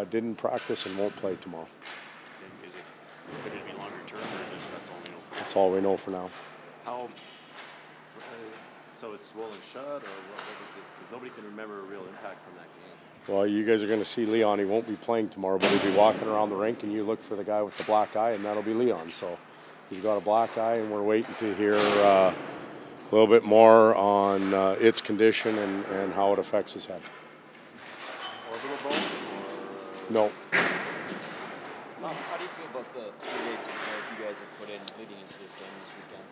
Didn't practice and won't play tomorrow. Could it be longer term, or just that's all we know for now? That's all we know for now. How? So it's swollen shut, or what was this? Because nobody can remember a real impact from that game. Well, you guys are going to see Leon. He won't be playing tomorrow, but he'll be walking around the rink, and you look for the guy with the black eye, and that'll be Leon. So he's got a black eye, and we're waiting to hear a little bit more on its condition and how it affects his head. Orbital bone? No. Tom, how do you feel about the 3 days of work you guys have put in leading into this game this weekend?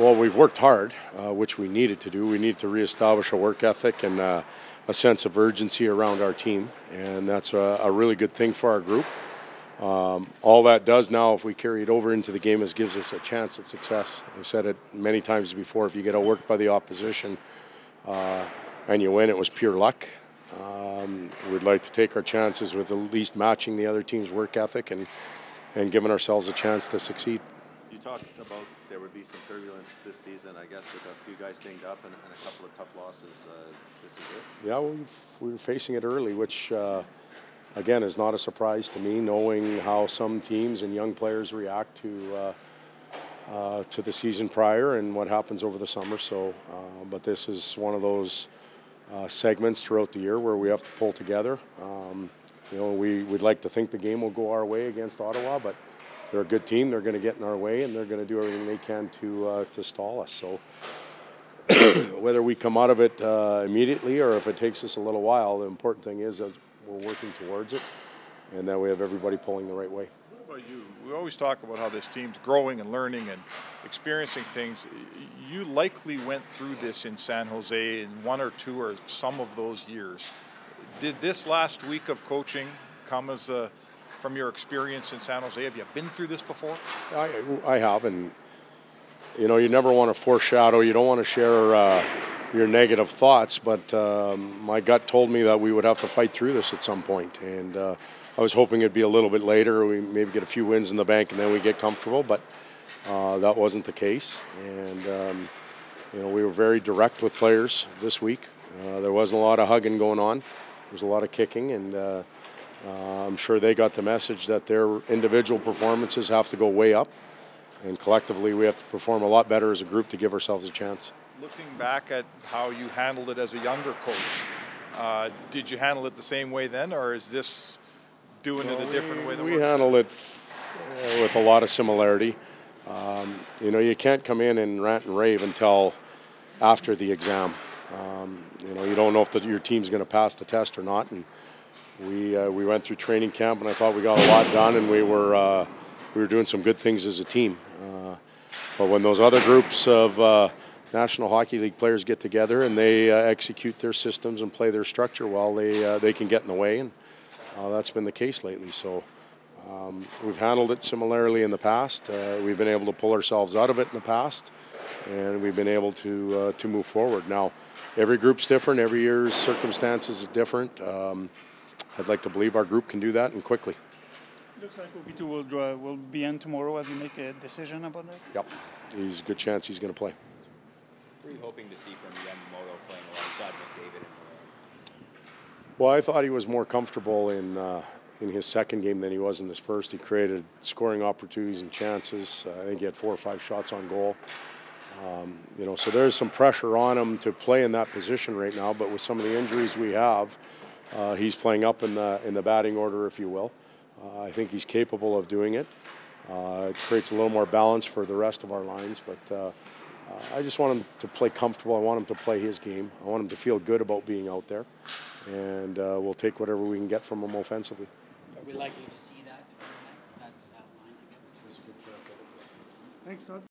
Well, we've worked hard, which we needed to do. We need to reestablish a work ethic and a sense of urgency around our team, and that's a really good thing for our group. All that does now, if we carry it over into the game, is gives us a chance at success. I've said it many times before, if you get outworked by the opposition and you win, it was pure luck. We'd like to take our chances with at least matching the other team's work ethic and giving ourselves a chance to succeed. You talked about there would be some turbulence this season, I guess, with a few guys dinged up and a couple of tough losses. This is it? Yeah, we were facing it early, which, again, is not a surprise to me, knowing how some teams and young players react to the season prior and what happens over the summer. So, but this is one of those segments throughout the year where we have to pull together. You know, we'd like to think the game will go our way against Ottawa, but they're a good team. They're going to get in our way, and they're going to do everything they can to stall us. So whether we come out of it immediately or if it takes us a little while, the important thing is we're working towards it, and that we have everybody pulling the right way. What about you? We always talk about how this team's growing and learning and experiencing things. You likely went through this in San Jose in one or two or some of those years. Did this last week of coaching come as from your experience in San Jose? Have you been through this before? I have, and you know, you never want to foreshadow. You don't want to share your negative thoughts, but my gut told me that we would have to fight through this at some point, and I was hoping it'd be a little bit later. We maybe get a few wins in the bank, and then we get comfortable, but that wasn't the case. And you know, we were very direct with players this week. There wasn't a lot of hugging going on. There was a lot of kicking, and I'm sure they got the message that their individual performances have to go way up, and collectively we have to perform a lot better as a group to give ourselves a chance. Looking back at how you handled it as a younger coach, did you handle it the same way then, or is this doing it a different way? We handle it with a lot of similarity. You know, you can't come in and rant and rave until after the exam. You know, you don't know if your team's going to pass the test or not. And we went through training camp, and I thought we got a lot done, and we were doing some good things as a team. But when those other groups of National Hockey League players get together and they execute their systems and play their structure well, they can get in the way, and that's been the case lately. So we've handled it similarly in the past. We've been able to pull ourselves out of it in the past, and we've been able to move forward. Now, every group's different. Every year's circumstances is different. I'd like to believe our group can do that, and quickly. Looks like OV2 will be in tomorrow. Have you make a decision about that? Yep. There's a good chance he's going to play. What are you hoping to see from Yamamoto playing alongside McDavid? Well, I thought he was more comfortable in his second game than he was in his first. He created scoring opportunities and chances. I think he had 4 or 5 shots on goal. You know, so there's some pressure on him to play in that position right now. But with some of the injuries we have, he's playing up in the batting order, if you will. I think he's capable of doing it. It creates a little more balance for the rest of our lines, but I just want him to play comfortable. I want him to play his game. I want him to feel good about being out there, and we'll take whatever we can get from him offensively. Are we likely to see that line together? Thanks, Todd.